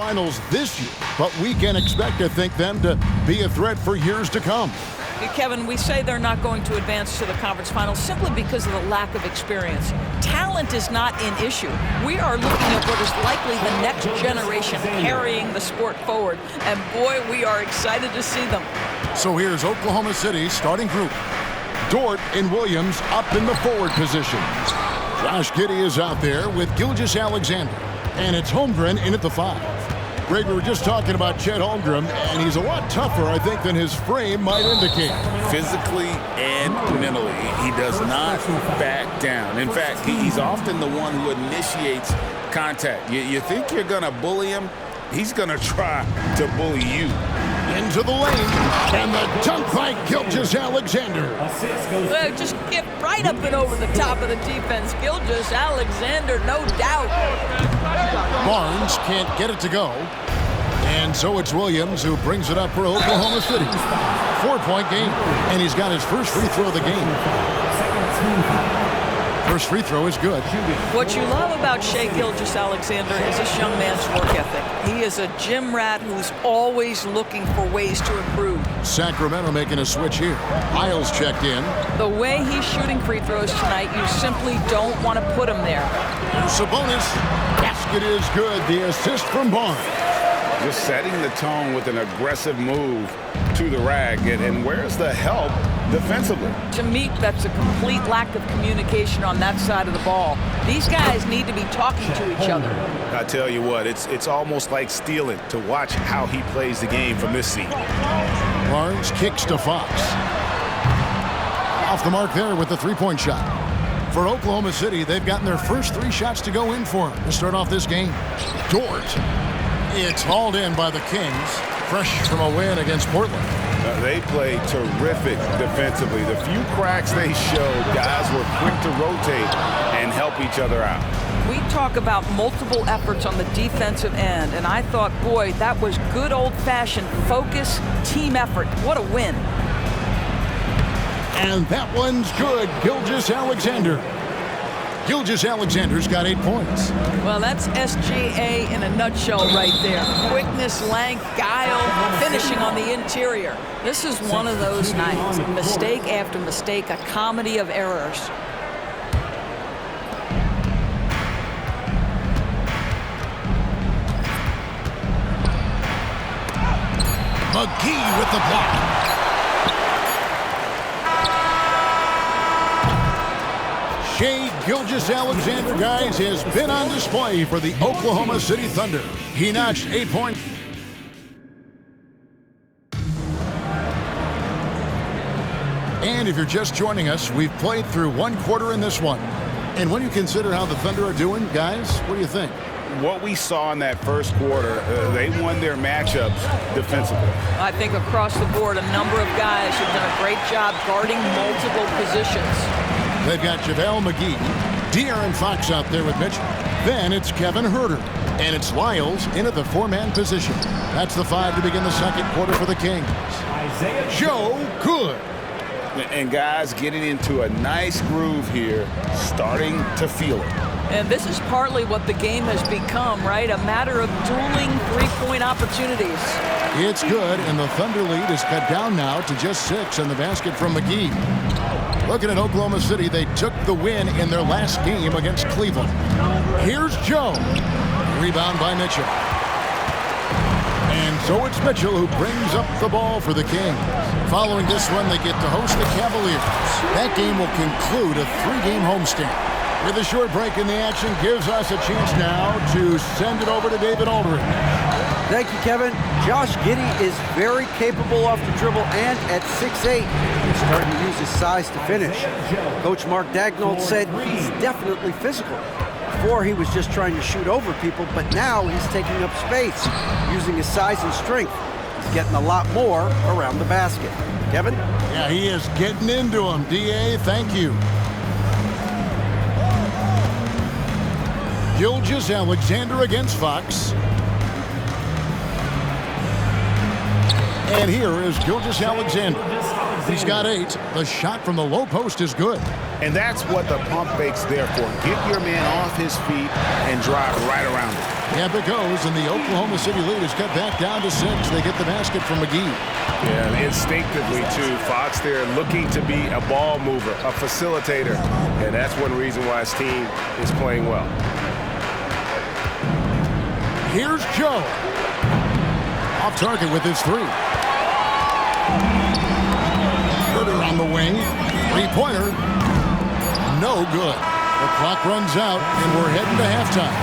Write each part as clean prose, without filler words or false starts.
Finals this year, but we can expect to think them to be a threat for years to come. Kevin, we say they're not going to advance to the conference finals simply because of the lack of experience. Talent is not an issue. We are looking at what is likely the next generation carrying the sport forward, and boy, we are excited to see them. So here's Oklahoma City's starting group. Dort and Williams up in the forward position. Josh Giddey is out there with Gilgeous-Alexander, and it's Holmgren in at the 5. Greg, we were just talking about Chet Holmgren, and he's a lot tougher, I think, than his frame might indicate. Physically and mentally, he does not back down. In fact, he's often the one who initiates contact. You think you're going to bully him, he's going to try to bully you. Into the lane, and the dunk by Gilgeous-Alexander. Well, just get right up and over the top of the defense. Gilgeous-Alexander, no doubt. Barnes can't get it to go. And so it's Williams who brings it up for Oklahoma City. 4-point game, and he's got his first free throw of the game. First free throw is good. What you love about Shai Gilgeous-Alexander is this young man's work ethic. He is a gym rat who's always looking for ways to improve. Sacramento making a switch here. Isles checked in. The way he's shooting free throws tonight, you simply don't want to put him there. Sabonis. Basket is good. The assist from Barnes. Just setting the tone with an aggressive move to the rag. And where's the help defensively? To me, that's a complete lack of communication on that side of the ball. These guys need to be talking to each other. I tell you what, it's almost like stealing to watch how he plays the game from this seat. Barnes kicks to Fox. Off the mark there with the three-point shot. For Oklahoma City, they've gotten their first 3 shots to go in for him to start off this game. Dort. It's hauled in by the Kings, fresh from a win against Portland. They played terrific defensively. The few cracks they showed, guys were quick to rotate and help each other out. We talk about multiple efforts on the defensive end, and I thought, boy, that was good old-fashioned focus, team effort. What a win. And that one's good. Gilgeous-Alexander. Gilgeous-Alexander's got 8 points. Well, that's SGA in a nutshell right there. Quickness, length, guile, finishing on the interior. This is one of those nights. Mistake after mistake, a comedy of errors. McGee with the block. Shai Gilgeous-Alexander, guys, has been on display for the Oklahoma City Thunder. He notched 8 points. And if you're just joining us, we've played through 1 quarter in this one. And when you consider how the Thunder are doing, guys, what do you think? What we saw in that first quarter, they won their matchups defensively. I think across the board, a number of guys have done a great job guarding multiple positions. They've got JaVale McGee, De'Aaron Fox out there with Mitchell. Then it's Kevin Huerter, and it's Lyles in at the 4-man position. That's the 5 to begin the second quarter for the Kings. Joe Good. And guys getting into a nice groove here, starting to feel it. And this is partly what the game has become, right? A matter of dueling three-point opportunities. It's good, and the Thunder lead is cut down now to just 6 in the basket from McGee. Looking at Oklahoma City, they took the win in their last game against Cleveland. Here's Joe. Rebound by Mitchell. And so it's Mitchell who brings up the ball for the Kings. Following this one, they get to host the Cavaliers. That game will conclude a 3-game homestand. With a short break in the action, gives us a chance now to send it over to David Aldridge. Thank you, Kevin. Josh Giddey is very capable off the dribble and at 6'8", he's starting to use his size to finish. Coach Mark Daigneault said he's definitely physical. Before, he was just trying to shoot over people, but now he's taking up space, using his size and strength. He's getting a lot more around the basket. Kevin? Yeah, he is getting into him. D.A., thank you. Gilgeous-Alexander against Fox. And here is Gilgeous-Alexander. He's got 8. The shot from the low post is good. And that's what the pump fake's there for. Get your man off his feet and drive right around it. Yep, it goes, and the Oklahoma City lead is cut back down to 6. They get the basket from McGee. Yeah, instinctively, too. Fox there looking to be a ball mover, a facilitator. And that's one reason why his team is playing well. Here's Joe. Off target with his 3. Herter on the wing. 3-pointer. No good. The clock runs out, and we're heading to halftime.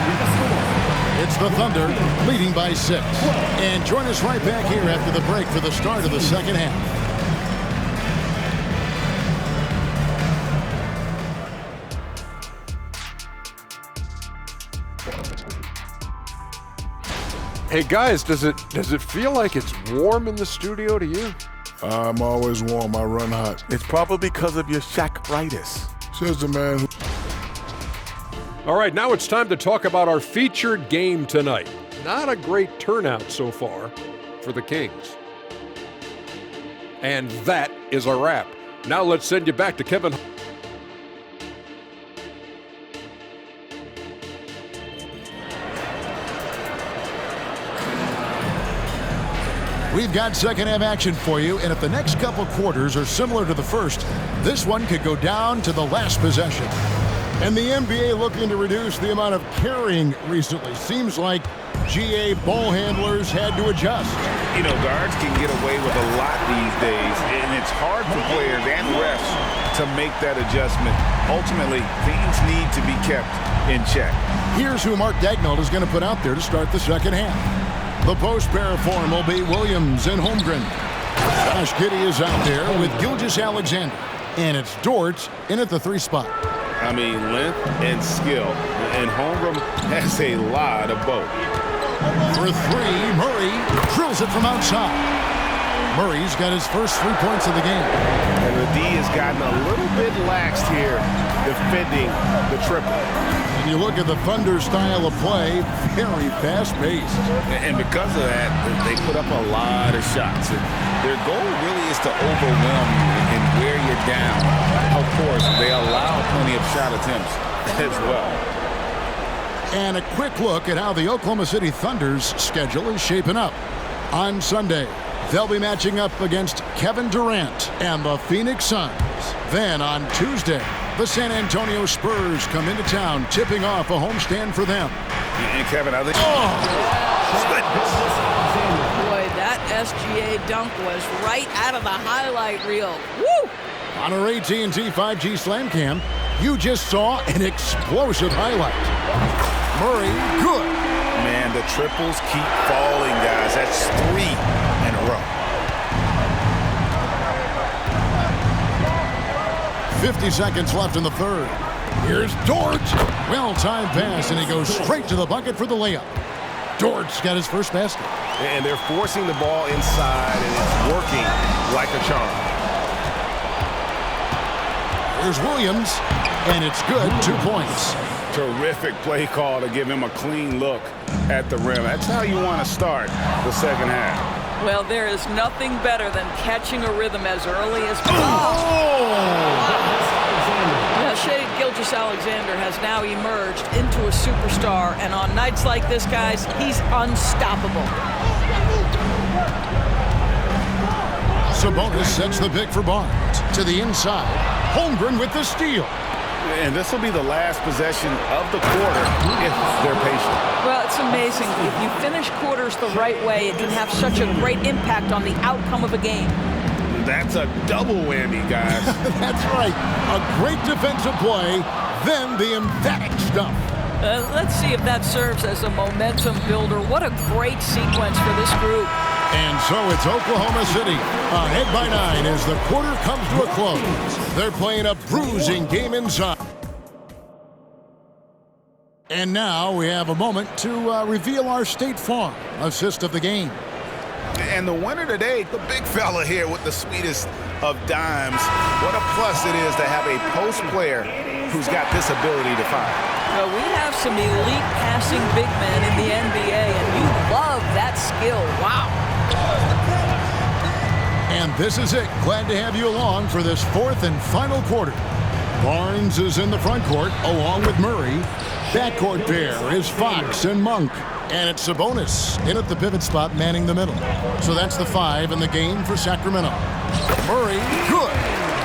It's the Thunder leading by 6. And join us right back here after the break for the start of the second half. Hey guys, does it feel like it's warm in the studio to you? I'm always warm. I run hot. It's probably because of your Shaq-ritis. Says the man who... All right, now it's time to talk about our featured game tonight. Not a great turnout so far for the Kings. And that is a wrap. Now let's send you back to Kevin. We've got second half action for you, and if the next couple quarters are similar to the first, this one could go down to the last possession. And the NBA looking to reduce the amount of carrying recently. Seems like GA ball handlers had to adjust. You know, guards can get away with a lot these days, and it's hard for players and refs to make that adjustment. Ultimately, things need to be kept in check. Here's who Mark Daigneault is going to put out there to start the second half. The post pair form will be Williams and Holmgren. Josh Giddey is out there with Gilgeous-Alexander. And it's Dort in at the 3 spot. I mean, length and skill. And Holmgren has a lot of both. For 3, Murray drills it from outside. Murray's got his first 3 points of the game. And the D has gotten a little bit laxed here defending the triple. When you look at the Thunder style of play, very fast-paced. And because of that, they put up a lot of shots. And their goal really is to overwhelm you and wear you down. Of course, they allow plenty of shot attempts as well. And a quick look at how the Oklahoma City Thunder's schedule is shaping up. On Sunday, they'll be matching up against Kevin Durant and the Phoenix Suns. Then on Tuesday, the San Antonio Spurs come into town, tipping off a homestand for them. And Kevin, I think... Boy, that SGA dunk was right out of the highlight reel. Woo! On our AT&T 5G Slam Cam, you just saw an explosive highlight. Murray, good. Man, the triples keep falling, guys. That's 3 in a row. 50 seconds left in the third. Here's Dort. Well-timed pass, and he goes straight to the bucket for the layup. Dort's got his first basket. And they're forcing the ball inside, and it's working like a charm. Here's Williams, and it's good. 2 points. Terrific play call to give him a clean look at the rim. That's how you want to start the second half. Well, there is nothing better than catching a rhythm as early as possible. Now, Shai Gilgeous-Alexander has now emerged into a superstar, and on nights like this, guys, he's unstoppable. Sabonis sets the pick for Barnes. To the inside, Holmgren with the steal. And this will be the last possession of the quarter if they're patient. Well, it's amazing. If you finish quarters the right way, it can have such a great impact on the outcome of a game. That's a double whammy, guys. That's right. A great defensive play, then the emphatic stuff. Let's see if that serves as a momentum builder. What a great sequence for this group. And so it's Oklahoma City ahead by 9 as the quarter comes to a close. They're playing a bruising game inside. And now we have a moment to reveal our State Farm assist of the game. And the winner today, the big fella here with the sweetest of dimes. What a plus it is to have a post player who's got this ability to fire. Well, we have some elite passing big men in the NBA, and you love that skill. Wow. And this is it. Glad to have you along for this fourth and final quarter. Barnes is in the front court along with Murray. Backcourt pair is Fox and Monk. And it's Sabonis in at the pivot spot, manning the middle. So that's the 5 in the game for Sacramento. Murray, good.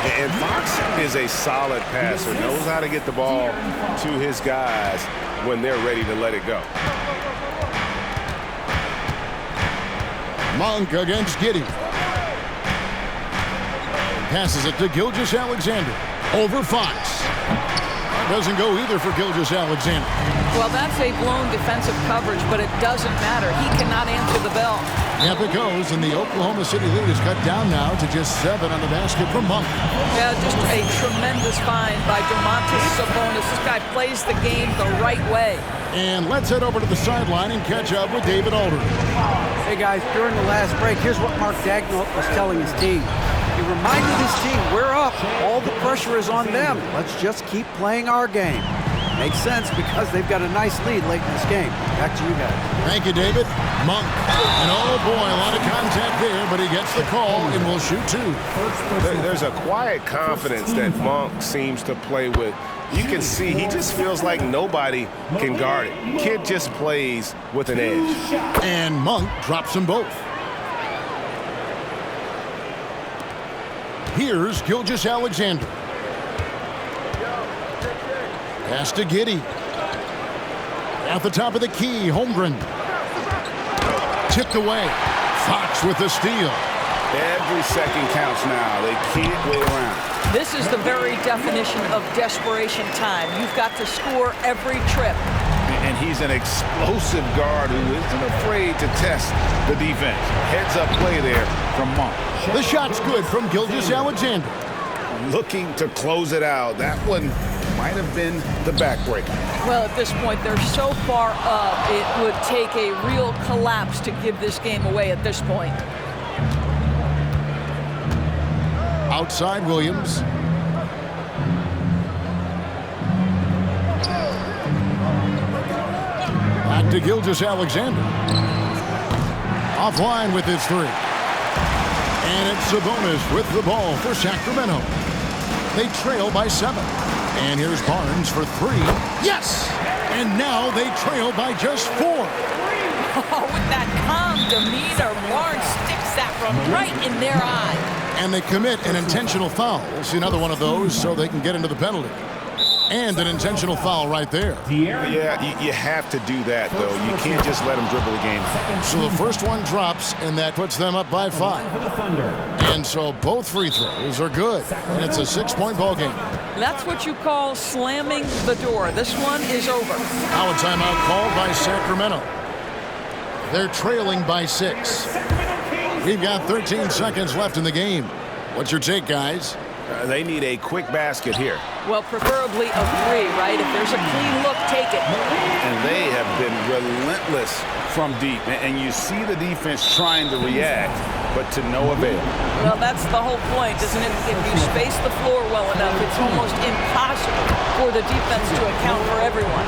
And Fox is a solid passer, knows how to get the ball to his guys when they're ready to let it go. Monk against Giddey. Passes it to Gilgeous-Alexander. Over Fox. Doesn't go either for Gilgeous-Alexander. Well, that's a blown defensive coverage, but it doesn't matter. He cannot answer the bell. Yep, it goes, and the Oklahoma City lead is cut down now to just 7 on the basket from Monk. Yeah, just a tremendous find by Domantas Sabonis. This guy plays the game the right way. And let's head over to the sideline and catch up with David Aldridge. Hey guys, during the last break, here's what Mark Daigneault was telling his team. He reminded his team, we're up. All the pressure is on them. Let's just keep playing our game. Makes sense because they've got a nice lead late in this game. Back to you guys. Thank you, David. Monk. And oh boy, a lot of contact there, but he gets the call and will shoot 2. There's a quiet confidence that Monk seems to play with. You can see he just feels like nobody can guard it. Kid just plays with an edge. And Monk drops them both. Here's Gilgeous-Alexander. Pass to Giddey. At the top of the key, Holmgren. Tipped away. Fox with the steal. Every second counts now. They can't wait around. This is the very definition of desperation time. You've got to score every trip. And he's an explosive guard who isn't afraid to test the defense. Heads up play there from Monk. The shot's good from Gilgeous-Alexander. Looking to close it out. That one might have been the backbreaker. Well, at this point, they're so far up, it would take a real collapse to give this game away at this point. Outside Williams. Back to Gilgeous-Alexander. Offline with his 3. And it's Sabonis with the ball for Sacramento. They trail by 7. And here's Barnes for 3. Yes! And now they trail by just 4. Oh, with that calm demeanor, Barnes sticks that from right in their eye. And they commit an intentional foul. We'll see another one of those so they can get into the penalty. And an intentional foul right there. Yeah, you have to do that, though. You can't just let them dribble the game. So the first one drops, and that puts them up by 5. And so both free throws are good. And it's a 6-point ball game. That's what you call slamming the door. This one is over. Now a timeout called by Sacramento. They're trailing by 6. We've got 13 seconds left in the game. What's your take, guys? They need a quick basket here. Well, preferably a 3, right? If there's a clean look, take it. And they have been relentless from deep. And you see the defense trying to react, but to no avail. Well, that's the whole point, isn't it? If you space the floor well enough, it's almost impossible for the defense to account for everyone.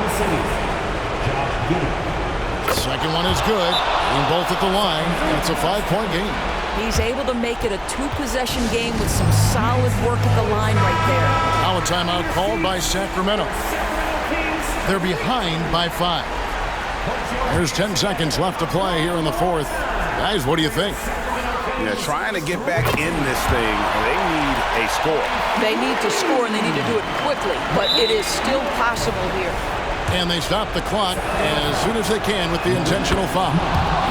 Second one is good. Being both at the line. It's a 5-point game. He's able to make it a 2-possession game with some solid work at the line right there. Now a timeout called by Sacramento. They're behind by 5. There's 10 seconds left to play here in the 4th. Guys, what do you think? Yeah, trying to get back in this thing, they need a score. They need to score, and they need to do it quickly, but it is still possible here. And they stop the clock as soon as they can with the intentional foul.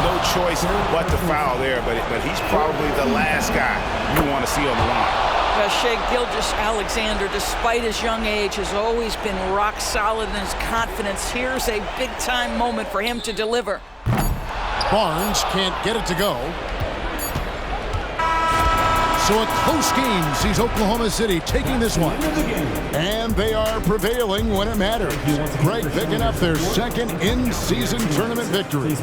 No choice but to foul there, but he's probably the last guy you want to see on the line. Shai Gilgeous-Alexander, despite his young age, has always been rock solid in his confidence. Here's a big-time moment for him to deliver. Barnes can't get it to go. So a close game sees Oklahoma City taking this one. And they are prevailing when it matters. Greg picking up their second in-season tournament victory.